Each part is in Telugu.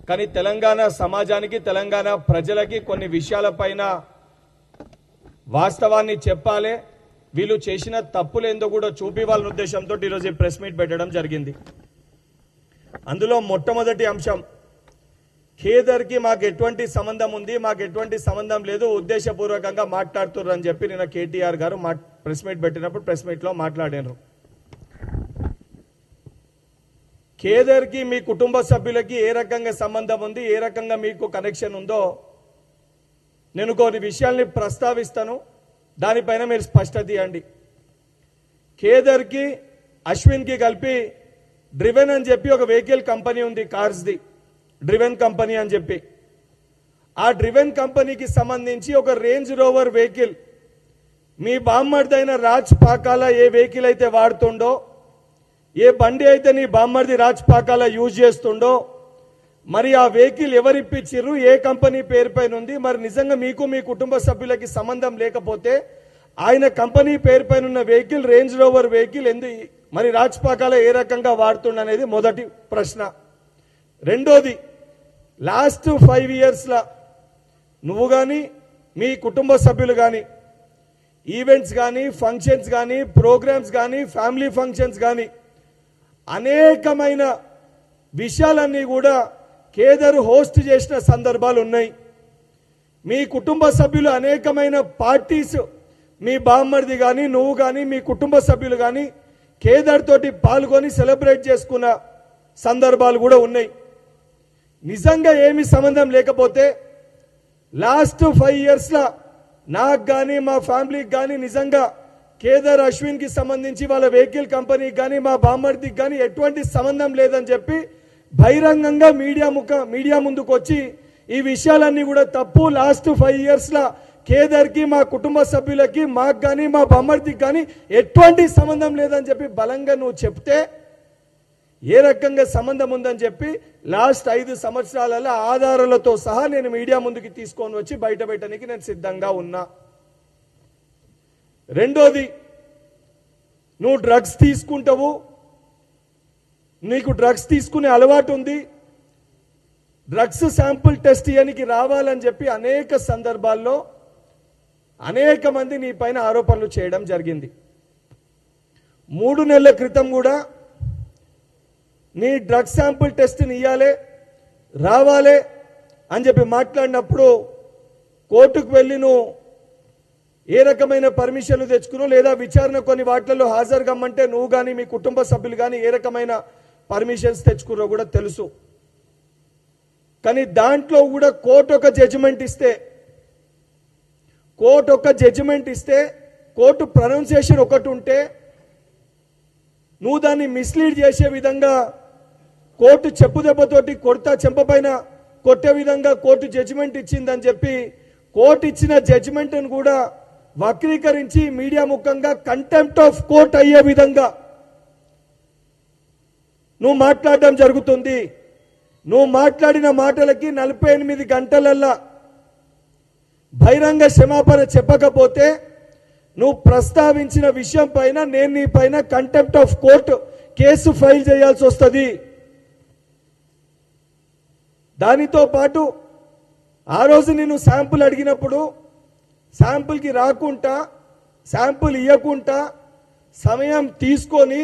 కానీ తెలంగాణ సమాజానికి తెలంగాణ ప్రజలకి కొన్ని విషయాలపైన వాస్తవాన్ని చెప్పాలి, వీళ్ళు చేసిన తప్పులేందో కూడా చూపివ్వాలనే ఉద్దేశంతో ఈరోజు ఈ ప్రెస్ మీట్ పెట్టడం జరిగింది. అందులో మొట్టమొదటి అంశం, ఖేదర్కి మాకు ఎటువంటి సంబంధం ఉంది, మాకు ఎటువంటి సంబంధం లేదు, ఉద్దేశపూర్వకంగా మాట్లాడుతున్నారు అని చెప్పి నిన్న కేటీఆర్ గారు ప్రెస్ మీట్ పెట్టినప్పుడు ప్రెస్ మీట్లో మాట్లాడారు. ఖేదర్కి మీ కుటుంబ సభ్యులకి ఏ రకంగా సంబంధం ఉంది, ఏ రకంగా మీకు కనెక్షన్ ఉందో నేను కొన్ని విషయాల్ని ప్రస్తావిస్తాను, దానిపైన మీరు స్పష్టత ఇవ్వండి. ఖేదర్కి అశ్విన్కి కలిపి డ్రివెన్ అని చెప్పి ఒక వెహికల్ కంపెనీ ఉంది, కార్స్ది డ్రివెన్ కంపెనీ అని చెప్పి. ఆ డ్రివెన్ కంపెనీకి సంబంధించి ఒక రేంజ్ రోవర్ వెహికల్ మీ బామ్మర్దైన రాజ్ పాకాల ఏ వెహికల్ అయితే వాడుతుండో, ఏ బండి అయితే నీ బామ్మర్ది రాజ్ పాకాల యూజ్ చేస్తుండో, మరి ఆ వెహికల్ ఎవరిప్పించిర్రు, ఏ కంపెనీ పేరు పైన ఉంది, మరి నిజంగా మీకు మీ కుటుంబ సభ్యులకి సంబంధం లేకపోతే ఆయన కంపెనీ పేరు పైన ఉన్న వెహికల్ రేంజ్ రోవర్ వెహికల్ మరి రాజ్ పాకాల ఏ రకంగా వాడుతుండ అనేది మొదటి ప్రశ్న. రెండోది, లాస్ట్ 5 yearsలో నువ్వు కానీ మీ కుటుంబ సభ్యులు కానీ ఈవెంట్స్ కానీ ఫంక్షన్స్ కానీ ప్రోగ్రామ్స్ కానీ ఫ్యామిలీ ఫంక్షన్స్ కానీ అనేకమైన విషయాలన్నీ కూడా ఖేదర్ హోస్ట్ చేసిన సందర్భాలు ఉన్నాయి. మీ కుటుంబ సభ్యులు అనేకమైన పార్టీస్, మీ బామ్మర్ది కానీ నువ్వు కానీ మీ కుటుంబ సభ్యులు కానీ ఖేదర్ తోటి పాల్గొని సెలబ్రేట్ చేసుకున్న సందర్భాలు కూడా ఉన్నాయి. నిజంగా ఏమి సంబంధం లేకపోతే లాస్ట్ 5 yearsలో నాకు కానీ మా ఫ్యామిలీకి కానీ నిజంగా ఖేదర్ అశ్విన్కి సంబంధించి వాళ్ళ వెహికల్ కంపెనీకి కానీ మా బామ్మర్దికి కానీ ఎటువంటి సంబంధం లేదని చెప్పి బహిరంగంగా మీడియా ముందుకు వచ్చి ఈ విషయాలన్నీ కూడా తప్పు, లాస్ట్ 5 yearsలో ఖేదర్కి మా కుటుంబ సభ్యులకి మాకు కానీ మా బామ్మర్దికి కానీ ఎటువంటి సంబంధం లేదని చెప్పి బలంగా నువ్వు చెప్తే ఏ రకంగా సంబంధం ఉందని చెప్పి లాస్ట్ 5 సంవత్సరాలలో ఆధారాలతో సహా నేను మీడియా ముందుకి తీసుకొని వచ్చి బయట పెట్టడానికి నేను సిద్ధంగా ఉన్నా. రెండోది, నువ్వు డ్రగ్స్ తీసుకుంటావు, నీకు డ్రగ్స్ తీసుకునే అలవాటు ఉంది, డ్రగ్స్ శాంపుల్ టెస్ట్ చేయడానికి రావాలని చెప్పి అనేక సందర్భాల్లో అనేక మంది నీ పైన ఆరోపణలు చేయడం జరిగింది. 3 నెలల క్రితం కూడా నీ డ్రగ్స్ శాంపుల్ టెస్ట్ని ఇవ్వాలి రావాలి అని చెప్పి మాట్లాడినప్పుడు కోర్టుకు వెళ్ళి నువ్వు ఏ రకమైన పర్మిషన్లు తెచ్చుకున్నావు లేదా విచారణ కొన్ని వాటిల్లో హాజరు కమ్మంటే నువ్వు కానీ మీ కుటుంబ సభ్యులు కానీ ఏ రకమైన పర్మిషన్స్ తెచ్చుకున్నారో కూడా తెలుసు. కానీ దాంట్లో కూడా కోర్టు ఒక జడ్జిమెంట్ ఇస్తే కోర్టు ప్రొనౌన్సియేషన్ ఒకటి ఉంటే నువ్వు దాన్ని మిస్లీడ్ చేసే విధంగా కోర్టు చెప్పుదెబ్బతోటి కొడతా చెంపపైన కొట్టే విధంగా కోర్టు జడ్జిమెంట్ ఇచ్చిందని చెప్పి కోర్టు ఇచ్చిన జడ్జిమెంట్ను కూడా వక్రీకరించి మీడియా ముఖంగా కంటెంప్ట్ ఆఫ్ కోర్ట్ అయ్యే విధంగా నువ్వు మాట్లాడడం జరుగుతుంది. నువ్వు మాట్లాడిన మాటలకి 48 గంటలల్లా బహిరంగ క్షమాపణ చెప్పకపోతే నువ్వు ప్రస్తావించిన విషయం పైన నేను నీ పైన contempt of court case file చేయాల్సి వస్తుంది. దానితో పాటు ఆ రోజు నేను శాంపుల్ అడిగినప్పుడు శాంపుల్కి రాకుండా శాంపుల్ ఇవ్వకుండా సమయం తీసుకొని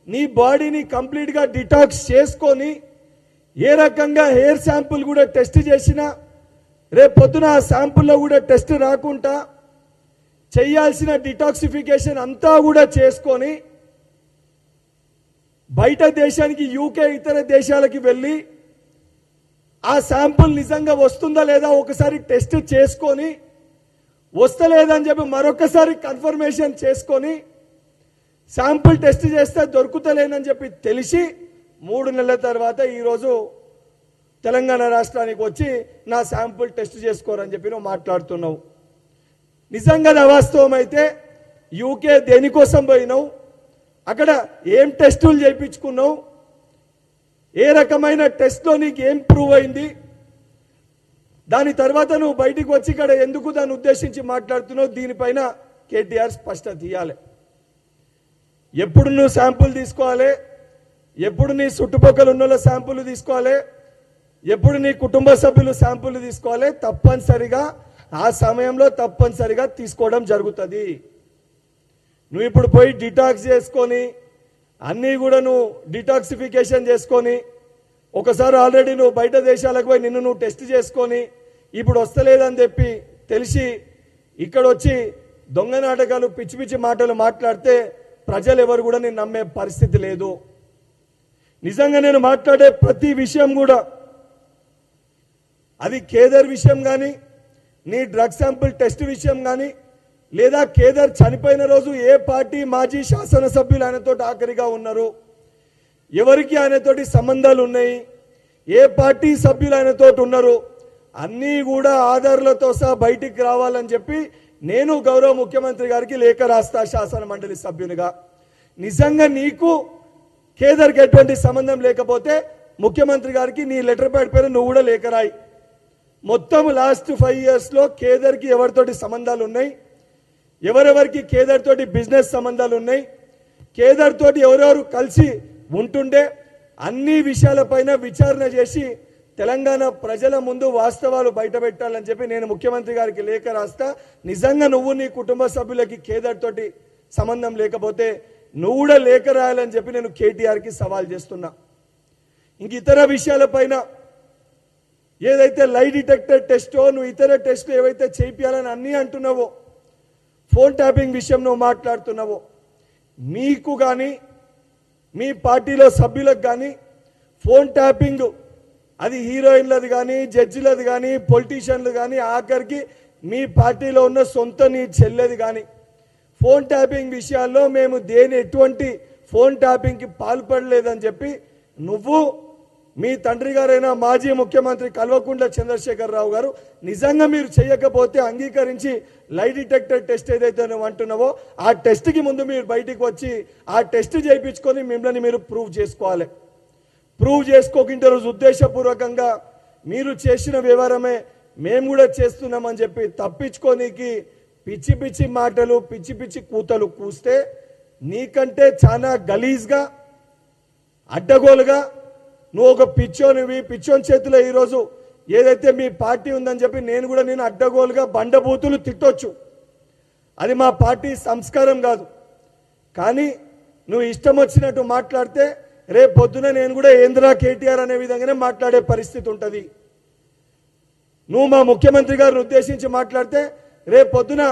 నీ బాడీని కంప్లీట్గా డిటాక్స్ చేసుకొని ఏ రకంగా హెయిర్ శాంపుల్ కూడా టెస్ట్ చేసినా రేపు పొద్దున ఆ శాంపుల్లో కూడా టెస్ట్ రాకుండా చేయాల్సిన డిటాక్సిఫికేషన్ అంతా కూడా చేసుకొని బయట దేశానికి యూకే ఇతర దేశాలకి వెళ్ళి ఆ శాంపుల్ నిజంగా వస్తుందా లేదా ఒకసారి టెస్ట్ చేసుకొని వస్తలేదని చెప్పి మరొకసారి కన్ఫర్మేషన్ చేసుకొని శాంపుల్ టెస్ట్ చేస్తే దొరుకుతలేనని చెప్పి తెలిసి 3 నెలల తర్వాత ఈరోజు తెలంగాణ రాష్ట్రానికి వచ్చి నా శాంపుల్ టెస్ట్ చేసుకోరని చెప్పి నువ్వు మాట్లాడుతున్నావు. నిజంగా అవాస్తవం అయితే యూకే దేనికోసం పోయినావు, అక్కడ ఏం టెస్టులు చేయించుకున్నావు, ఏ రకమైన టెస్ట్లో నీకు ఏం ప్రూవ్ అయింది, దాని తర్వాత నువ్వు బయటికి వచ్చి ఇక్కడ ఎందుకు దాన్ని ఉద్దేశించి మాట్లాడుతున్నావు, దీనిపైన కేటీఆర్ స్పష్టత ఇవ్వాలి. ఎప్పుడు నువ్వు శాంపుల్ తీసుకోవాలి, ఎప్పుడు నీ చుట్టుపక్కల ఉన్న శాంపుల్ తీసుకోవాలి, ఎప్పుడు నీ కుటుంబ సభ్యులు శాంపుల్ తీసుకోవాలి, తప్పనిసరిగా ఆ సమయంలో తప్పనిసరిగా తీసుకోవడం జరుగుతుంది. నువ్వు ఇప్పుడు పోయి డిటాక్స్ చేసుకొని అన్నీ కూడా నువ్వు డిటాక్సిఫికేషన్ చేసుకొని ఒకసారి ఆల్రెడీ నువ్వు బయట దేశాలకు పోయి నిన్ను నువ్వు టెస్ట్ చేసుకొని ఇప్పుడు వస్తలేదని చెప్పి తెలిసి ఇక్కడ వచ్చి దొంగ నాటకాలు పిచ్చి పిచ్చి మాటలు మాట్లాడితే ప్రజలు ఎవరు కూడా నేను నమ్మే పరిస్థితి లేదు. నిజంగా నేను మాట్లాడే ప్రతి విషయం కూడా అది కేదర్ విషయం కానీ, నీ డ్రగ్ శాంపుల్ టెస్ట్ విషయం కానీ, లేదా కేదర్ చనిపోయిన రోజు ఏ పార్టీ మాజీ శాసనసభ్యులు ఆయనతో ఆఖరిగా ఉన్నారు, ఎవరికి ఆయనతోటి సంబంధాలు ఉన్నాయి, ఏ పార్టీ సభ్యులు ఆయనతో ఉన్నారు, అన్నీ కూడా ఆధారాలతో సహా బయటికి రావాలని చెప్పి నేను గౌరవ ముఖ్యమంత్రి గారికి లేఖ రాస్తా శాసన మండలి సభ్యునిగా. నిజంగా నీకు కేదర్కి ఎటువంటి సంబంధం లేకపోతే ముఖ్యమంత్రి గారికి నీ లెటర్ ప్యాడ్ పేరు నువ్వు కూడా లేఖ రాయి. మొత్తం లాస్ట్ 5 years లో కేదర్కి ఎవరితోటి సంబంధాలు ఉన్నాయి, ఎవరెవరికి కేదర్ తోటి బిజినెస్ సంబంధాలు ఉన్నాయి, కేదర్ తోటి ఎవరెవరు కలిసి ఉంటుండే అన్ని విషయాలపైన విచారణ చేసి తెలంగాణ ప్రజల ముందు వాస్తవాలు బయటపెట్టాలని చెప్పి నేను ముఖ్యమంత్రి గారికి లేఖ రాస్తా. నిజంగా నువ్వు నీ కుటుంబ సభ్యులకి కేదర్ తోటి సంబంధం లేకపోతే నువ్వు కూడా లేఖ రాయాలని చెప్పి నేను కేటీఆర్కి సవాల్ చేస్తున్నా. ఇంక ఇతర విషయాలపైన ఏదైతే లై డిటెక్టర్ టెస్టో నువ్వు ఇతర టెస్టులు ఏవైతే చేయించాలని అన్నీ అంటున్నావో, ఫోన్ ట్యాపింగ్ విషయం నువ్వు మాట్లాడుతున్నావో, మీకు కానీ మీ పార్టీలో సభ్యులకు కానీ ఫోన్ ట్యాపింగ్ అది హీరోయిన్లది కానీ, జడ్జిలది కానీ, పొలిటీషియన్లు కానీ, ఆఖరికి మీ పార్టీలో ఉన్న సొంత నీ చెల్లెది కానీ ఫోన్ ట్యాపింగ్ విషయాల్లో మేము ఎటువంటి ఫోన్ ట్యాపింగ్కి పాల్పడలేదని చెప్పి నువ్వు మీ తండ్రి గారైన మాజీ ముఖ్యమంత్రి కల్వకుంట్ల చంద్రశేఖరరావు గారు నిజంగా మీరు చేయకపోతే అంగీకరించి లై డిటెక్టర్ టెస్ట్ ఏదైతే నువ్వు అంటున్నావో ఆ టెస్ట్కి ముందు మీరు బయటికి వచ్చి ఆ టెస్ట్ చేయించుకొని మిమ్మల్ని మీరు ప్రూవ్ చేసుకోవాలి. ప్రూవ్ చేసుకోకుండా రోజు ఉద్దేశపూర్వకంగా మీరు చేసిన వివరమే మేము కూడా చేస్తున్నామని చెప్పి తప్పించుకోనికి పిచ్చి పిచ్చి మాటలు పిచ్చి పిచ్చి కూతలు కూస్తే నీకంటే చాలా గలీజ్గా అడ్డగోలుగా నువ్వు ఒక పిచ్చోని చేతిలో ఈరోజు ఏదైతే మీ పార్టీ ఉందని చెప్పి నేను అడ్డగోలుగా బండబూతులు తిట్టొచ్చు, అది మా పార్టీ సంస్కారం కాదు. కానీ నువ్వు ఇష్టం వచ్చినట్టు మాట్లాడితే రేపు పొద్దున నేను కూడా ఏంద్రా కేటీఆర్ అనే విధంగానే మాట్లాడే పరిస్థితి ఉంటుంది. నువ్వు మా ముఖ్యమంత్రి గారిని ఉద్దేశించి మాట్లాడితే రేపు పొద్దున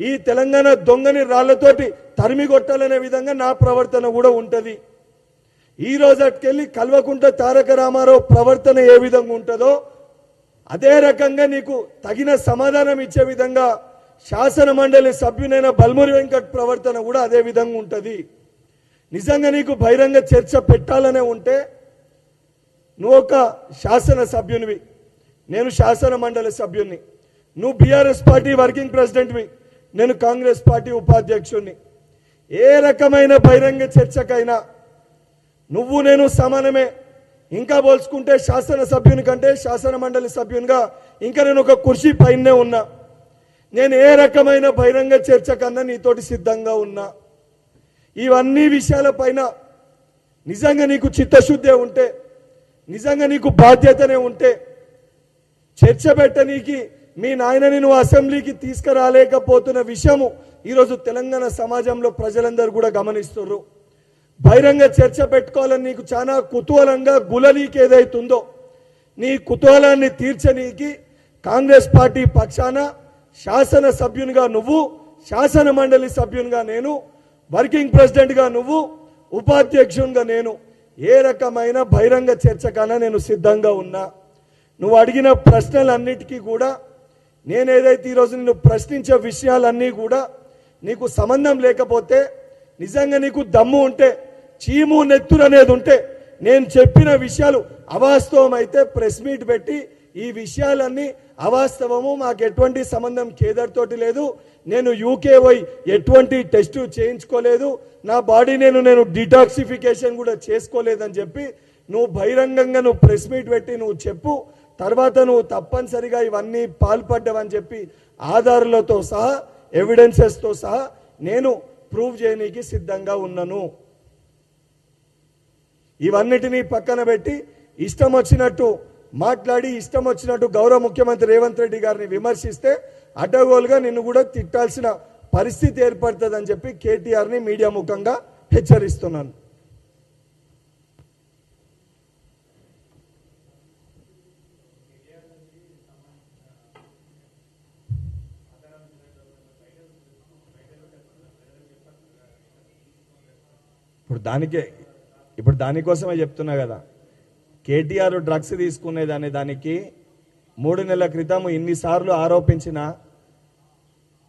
ఈ తెలంగాణ దొంగని రాళ్లతోటి తరిమి కొట్టాలనే విధంగా నా ప్రవర్తన కూడా ఉంటుంది. ఈ రోజుకెళ్ళి కల్వకుంట్ల తారక రామారావు ప్రవర్తన ఏ విధంగా ఉంటుందో అదే రకంగా నీకు తగిన సమాధానం ఇచ్చే విధంగా శాసన మండలి సభ్యునైన బల్మురి వెంకట్ ప్రవర్తన కూడా అదే విధంగా ఉంటుంది. నిజంగా నీకు బహిరంగ చర్చ పెట్టాలనే ఉంటే నువ్వు ఒక శాసన సభ్యునివి, నేను శాసన మండలి సభ్యుని, నువ్వు బీఆర్ఎస్ పార్టీ వర్కింగ్ ప్రెసిడెంట్వి, నేను కాంగ్రెస్ పార్టీ ఉపాధ్యక్షుడిని. ఏ రకమైన బహిరంగ చర్చకైనా నువ్వు నేను సమానమే. ఇంకా పోల్చుకుంటే శాసన సభ్యుని కంటే శాసన మండలి సభ్యునిగా ఇంకా నేను ఒక కుర్చీ పైనే ఉన్నా. నేను ఏ రకమైన బహిరంగ చర్చ కన్నా నీతోటి సిద్ధంగా ఉన్నా. ఇవన్నీ విషయాలపైన నిజంగా నీకు చిత్తశుద్ధి ఉంటే, నిజంగా నీకు బాధ్యతనే ఉంటే చర్చ పెట్టనీకి మీ నాయనని నువ్వు అసెంబ్లీకి తీసుకురాలేకపోతున్న విషయము ఈరోజు తెలంగాణ సమాజంలో ప్రజలందరూ కూడా గమనిస్తున్నారు. బహిరంగ చర్చ పెట్టుకోవాలని నీకు చాలా కుతూహలంగా గులనీకి ఏదైతుందో నీ కుతూహలాన్ని తీర్చనీకి కాంగ్రెస్ పార్టీ పక్షాన శాసన సభ్యునిగా నువ్వు, శాసన మండలి సభ్యునిగా నేను, వర్కింగ్ ప్రెసిడెంట్గా నువ్వు, ఉపాధ్యక్షునిగా నేను ఏ రకమైన బహిరంగ చర్చ కన్నా నేను సిద్ధంగా ఉన్నా. నువ్వు అడిగిన ప్రశ్నలన్నిటికీ కూడా నేనేదైతే ఈరోజు నిన్ను ప్రశ్నించే విషయాలన్నీ కూడా నీకు సంబంధం లేకపోతే, నిజంగా నీకు దమ్ము ఉంటే, చీము నెత్తురు అనేది ఉంటే, నేను చెప్పిన విషయాలు అవాస్తవం అయితే ప్రెస్ మీట్ పెట్టి ఈ విషయాలన్నీ అవాస్తవము, మాకు ఎటువంటి సంబంధం కేదర్ తోటి లేదు, నేను యూకే పోయి ఎటువంటి టెస్ట్ చేయించుకోలేదు, నా బాడీ నేను డిటాక్సిఫికేషన్ కూడా చేసుకోలేదని చెప్పి నువ్వు బహిరంగంగా నువ్వు ప్రెస్ మీట్ పెట్టి నువ్వు చెప్పు. తర్వాత నువ్వు తప్పనిసరిగా ఇవన్నీ పాల్పడ్డావని చెప్పి ఆధారాలతో సహా ఎవిడెన్సెస్తో సహా నేను ప్రూవ్ చేయడానికి సిద్ధంగా ఉన్నాను. ఇవన్నిటినీ పక్కన పెట్టి ఇష్టం వచ్చినట్టు మాట్లాడి ఇష్టం వచ్చినట్టు గౌరవ ముఖ్యమంత్రి రేవంత్ రెడ్డి గారిని విమర్శిస్తే అడ్డగోలుగా నిన్ను కూడా తిట్టాల్సిన పరిస్థితి ఏర్పడుతుందని చెప్పి కేటీఆర్ని మీడియా ముఖంగా హెచ్చరిస్తున్నాను. ఇప్పుడు దానికోసమే చెప్తున్నా కదా, కేటీఆర్ డ్రగ్స్ తీసుకునేదనే దానికి 3 నెలల క్రితం ఇన్నిసార్లు ఆరోపించిన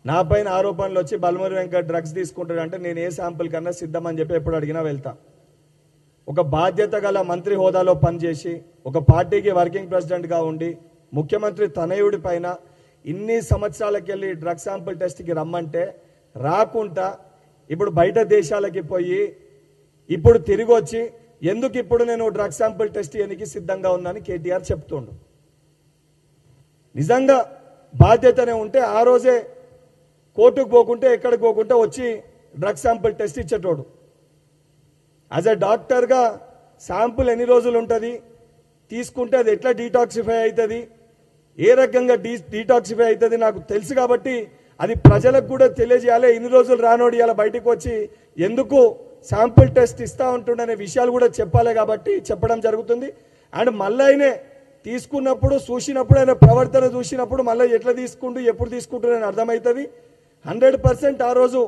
నా పైన ఆరోపణలు వచ్చి బల్మూరి వెంకట్ డ్రగ్స్ తీసుకుంటాడంటే నేను ఏ శాంపుల్ కన్నా సిద్ధమని చెప్పి ఎప్పుడు అడిగినా వెళ్తా. ఒక బాధ్యత గల మంత్రి హోదాలో పనిచేసి ఒక పార్టీకి వర్కింగ్ ప్రెసిడెంట్గా ఉండి ముఖ్యమంత్రి తనయుడి పైన ఇన్ని సంవత్సరాలకెళ్ళి డ్రగ్ శాంపుల్ టెస్ట్కి రమ్మంటే రాకుండా ఇప్పుడు బయట దేశాలకి పోయి ఇప్పుడు తిరిగి వచ్చి ఎందుకు ఇప్పుడు నేను డ్రగ్ శాంపుల్ టెస్ట్ చేయడానికి సిద్ధంగా ఉన్నానని కేటీఆర్ చెప్తుండు. నిజంగా బాధ్యతనే ఉంటే ఆ రోజే కోర్టుకు పోకుంటే ఎక్కడికి పోకుంటే వచ్చి డ్రగ్ శాంపుల్ టెస్ట్ ఇచ్చేటోడు. యాజ్ ఎ డాక్టర్గా శాంపుల్ ఎన్ని రోజులు ఉంటుంది, తీసుకుంటే అది ఎట్లా డీటాక్సిఫై అవుతుంది, ఏ రకంగా డీటాక్సిఫై అవుతుంది నాకు తెలుసు కాబట్టి అది ప్రజలకు కూడా తెలియజేయాలి. ఇన్ని రోజులు రానోడి ఇలా బయటకు వచ్చి ఎందుకు శాంపుల్ టెస్ట్ ఇస్తా ఉంటుండనే విషయాలు కూడా చెప్పాలి కాబట్టి చెప్పడం జరుగుతుంది. అండ్ మళ్ళీ ఆయనే తీసుకున్నప్పుడు చూసినప్పుడు ఆయన ప్రవర్తన చూసినప్పుడు మళ్ళీ ఎట్లా తీసుకుంటూ ఎప్పుడు తీసుకుంటున్నారని అర్థమవుతుంది. 100% ఆ రోజు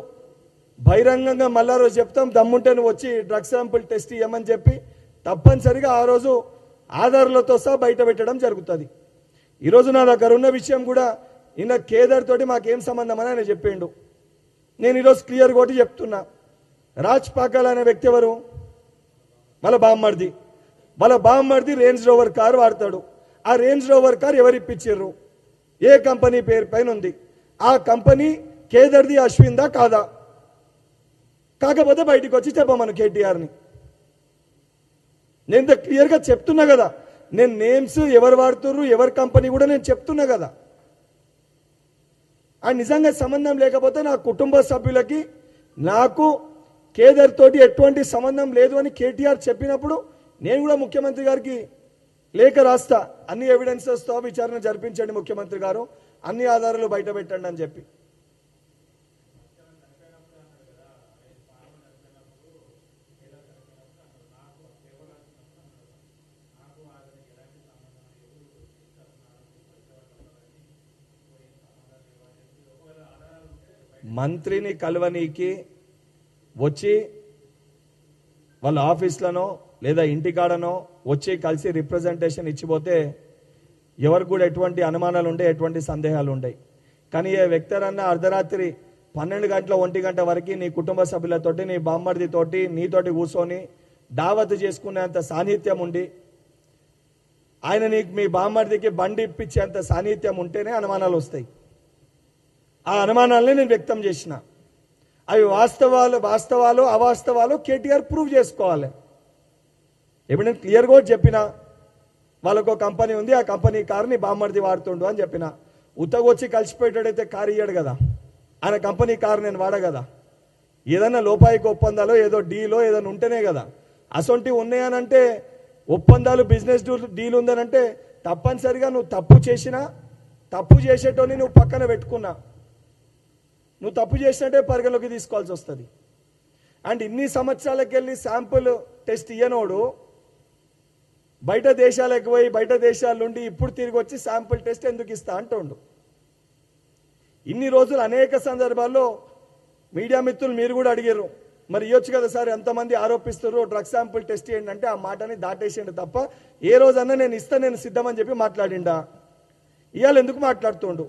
బహిరంగంగా మళ్ళా రోజు చెప్తాం, దమ్ముంటే నువ్వు వచ్చి డ్రగ్ శాంపుల్ టెస్ట్ ఇవ్వమని చెప్పి తప్పనిసరిగా ఆ రోజు ఆధారాలతో సహా బయట పెట్టడం జరుగుతుంది. ఈరోజు నా దగ్గర ఉన్న విషయం కూడా నిన్న కేదార్ తోటి మాకేం సంబంధం అని ఆయన చెప్పిండు. నేను ఈరోజు క్లియర్గా ఒకటి చెప్తున్నా, రాజ్ పాకాల్ అనే వ్యక్తి ఎవరు? వాళ్ళ బామ్మర్ది రేంజ్ రోవర్ కారు వాడతాడు. ఆ రేంజ్ రోవర్ కారు ఎవరు ఇప్పించారు, ఏ కంపెనీ పేరు పైన ఉంది, ఆ కంపెనీ కేదర్ది అశ్విన్దా కాదా? కాకపోతే బయటికి వచ్చి చెప్పమను కేటీఆర్ని. నేను క్లియర్గా చెప్తున్నా కదా, నేను నేమ్స్ ఎవరు వాడుతుర్రు ఎవరి కంపెనీ కూడా నేను చెప్తున్నా కదా. ఆ నిజంగా సంబంధం లేకపోతే నా కుటుంబ సభ్యులకి నాకు కేదర్ తోటి ఎటువంటి సంబంధం లేదు అని కేటీఆర్ చెప్పినప్పుడు నేను కూడా ముఖ్యమంత్రి గారికి లేఖ రాస్తా, అన్ని ఎవిడెన్సెస్తో విచారణ జరిపించండి ముఖ్యమంత్రి గారు, అన్ని ఆధారాలు బయట పెట్టండి అని చెప్పి. మంత్రిని కలవనీకి వచ్చి వాళ్ళ ఆఫీస్లనో లేదా ఇంటికాడనో వచ్చి కలిసి రిప్రజెంటేషన్ ఇచ్చిపోతే ఎవరికి కూడా ఎటువంటి అనుమానాలు ఉండే ఎటువంటి సందేహాలు ఉండయి. కానీ ఏ వ్యక్తరన్నా అర్ధరాత్రి 12 గంటల 1 గంట వరకు నీ కుటుంబ సభ్యులతోటి నీ బామ్మర్దితోటి నీతోటి కూర్చొని దావత్ చేసుకునేంత సాన్నిధ్యం ఉండి ఆయన నీకు మీ బామ్మర్దికి బండి ఇప్పించేంత సాన్నిధ్యం ఉంటేనే అనుమానాలు వస్తాయి. ఆ అనుమానాలనే నేను వ్యక్తం చేసిన. అవి వాస్తవాలు అవాస్తవాలు కేటీఆర్ ప్రూవ్ చేసుకోవాలి. ఇప్పుడు నేను క్లియర్గా చెప్పిన, వాళ్ళకు కంపెనీ ఉంది, ఆ కంపెనీ కారుని బామ్మర్ది వాడుతుండు అని చెప్పిన. ఉత్తగొచ్చి కలిసిపోయేటైతే కారు ఇయ్యాడు కదా, ఆయన కంపెనీ కారు నేను వాడ కదా. ఏదన్నా లోపాయికి ఒప్పందాలు ఏదో డీలో ఏదైనా ఉంటేనే కదా. అసొంటివి ఉన్నాయనంటే ఒప్పందాలు బిజినెస్ డీల్ ఉందనంటే తప్పనిసరిగా నువ్వు తప్పు చేసినా తప్పు చేసేటోని నువ్వు పక్కన పెట్టుకున్నా నువ్వు తప్పు చేసినట్టే పరిగణలోకి తీసుకోవాల్సి వస్తుంది. అండ్ ఇన్ని సంవత్సరాలకు వెళ్ళి శాంపుల్ టెస్ట్ ఇయ్యనోడు బయట దేశాలకు పోయి బయట దేశాల నుండి ఇప్పుడు తిరిగి వచ్చి శాంపుల్ టెస్ట్ ఎందుకు ఇస్తా అంటుండు. ఇన్ని రోజులు అనేక సందర్భాల్లో మీడియా మిత్రులు మీరు కూడా అడిగారు, మరి ఇవ్వచ్చు కదా సార్, ఎంతమంది ఆరోపిస్తారు డ్రగ్ శాంపుల్ టెస్ట్ ఏంటంటే ఆ మాటని దాటేసిండు తప్ప ఏ రోజన్నా నేను ఇస్తా నేను సిద్ధమని చెప్పి మాట్లాడిండా? ఇవాళ ఎందుకు మాట్లాడుతుండు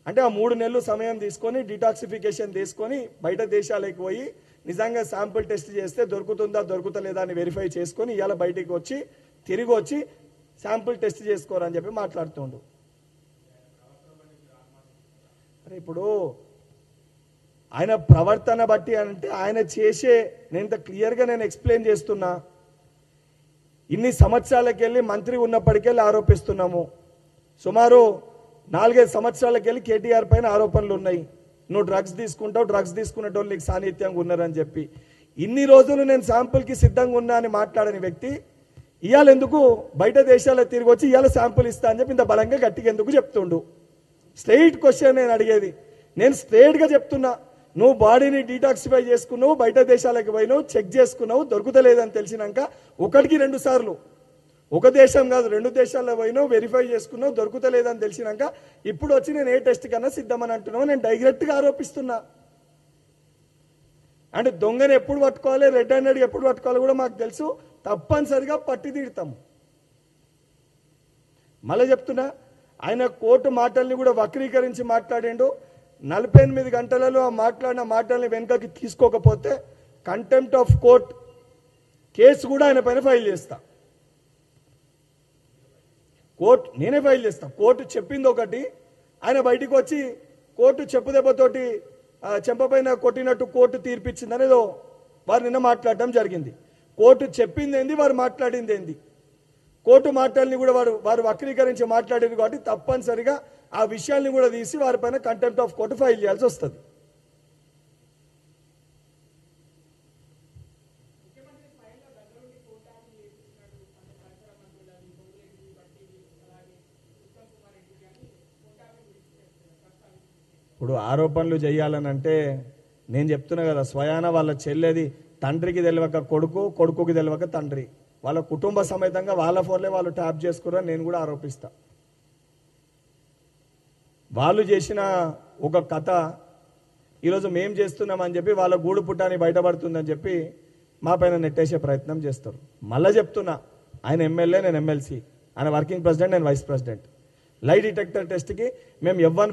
అంటే ఆ 3 నెలలు సమయం తీసుకొని డిటాక్సిఫికేషన్ తీసుకొని బయట దేశాలకు పోయి నిజంగా శాంపుల్ టెస్ట్ చేస్తే దొరుకుతుందా దొరుకుతలేదా అని వెరిఫై చేసుకొని ఇవాళ బయటికి వచ్చి తిరిగి వచ్చి శాంపుల్ టెస్ట్ చేసుకోరని చెప్పి మాట్లాడుతుండు. అరే ఇప్పుడు ఆయన ప్రవర్తన బట్టి అంటే ఆయన చేసే నేను ఇంత క్లియర్గా నేను ఎక్స్ప్లెయిన్ చేస్తున్నా. ఇన్ని సంవత్సరాలకు వెళ్ళి మంత్రి ఉన్నప్పటికెళ్ళి ఆరోపిస్తున్నాము. సుమారు 4-5 సంవత్సరాలకు వెళ్ళి కేటీఆర్ పైన ఆరోపణలు ఉన్నాయి. నువ్వు డ్రగ్స్ తీసుకుంటావు, డ్రగ్స్ తీసుకునేటోళ్ళు నీకు సాన్నిధ్యంగా ఉన్నారని చెప్పి. ఇన్ని రోజులు నేను శాంపుల్కి సిద్ధంగా ఉన్నా అని మాట్లాడని వ్యక్తి ఇవాళ ఎందుకు బయట దేశాలకు తిరిగి వచ్చి ఇవాళ శాంపుల్ ఇస్తా అని చెప్పి ఇంత బలంగా గట్టిగా ఎందుకు చెప్తుండు? స్ట్రైట్ క్వశ్చన్ నేను అడిగేది. నేను స్ట్రైట్గా చెప్తున్నా, నువ్వు బాడీని డీటాక్సిఫై చేసుకున్నావు, బయట దేశాలకు పోయినావు, చెక్ చేసుకున్నావు, దొరుకుతలేదని తెలిసినాక ఒకటికి 2 సార్లు, ఒక దేశం కాదు 2 దేశాల్లో పోయినావు, వెరిఫై చేసుకున్నావు, దొరుకుతలేదని తెలిసినాక ఇప్పుడు వచ్చి నేను ఏ టెస్ట్ కన్నా సిద్ధమని అంటున్నావు. నేను డైరెక్ట్గా ఆరోపిస్తున్నా. అంటే దొంగని ఎప్పుడు పట్టుకోవాలి, రెడ్ హ్యాండెడ్ ఎప్పుడు పట్టుకోవాలి కూడా మాకు తెలుసు. తప్పనిసరిగా పట్టి తీరుతాము. మళ్ళీ చెప్తున్నా, ఆయన కోర్టు మాటల్ని కూడా వక్రీకరించి మాట్లాడిండు. 48 గంటలలో ఆ మాట్లాడిన మాటల్ని వెనుకకి తీసుకోకపోతే కంటెంప్ట్ ఆఫ్ కోర్ట్ కేసు కూడా ఆయన పైన ఫైల్ చేస్తా. నేనే ఫైల్ చేస్తా. కోర్టు చెప్పింది ఒకటి, ఆయన బయటికి వచ్చి కోర్టు చెప్పు దెబ్బతోటి చెంపపైన కొట్టినట్టు కోర్టు తీర్పిచ్చింది అనేదో వారు నిన్న మాట్లాడడం జరిగింది. కోర్టు చెప్పింది ఏంది, వారు మాట్లాడింది ఏంది? కోర్టు మాటల్ని కూడా వారు వక్రీకరించి మాట్లాడారు కాబట్టి తప్పనిసరిగా ఆ విషయాల్ని కూడా తీసి వారిపైన కంటెంప్ట్ ఆఫ్ కోర్టు ఫైల్ చేయాల్సి వస్తుంది. ఇప్పుడు ఆరోపణలు చేయాలనంటే నేను చెప్తున్నా కదా, స్వయాన వాళ్ళ చెల్లెది తండ్రికి తెలియక కొడుకు, కొడుకుకి తెలియక తండ్రి, వాళ్ళ కుటుంబ సమేతంగా వాళ్ళ ఫోన్లే వాళ్ళు ట్యాప్ చేసుకున్నారని నేను కూడా ఆరోపిస్తా. వాళ్ళు చేసిన ఒక కథ ఈరోజు మేం చేస్తున్నామని చెప్పి వాళ్ళ గూడు పుట్టాని బయటపడుతుందని చెప్పి మా పైన నెట్టేసే ప్రయత్నం చేస్తారు. మళ్ళీ చెప్తున్నా, ఆయన ఎమ్మెల్యే, నేను ఎమ్మెల్సీ, ఆయన వర్కింగ్ ప్రెసిడెంట్, నేను వైస్ ప్రెసిడెంట్. లై డిటెక్టర్ టెస్ట్కి మేము F1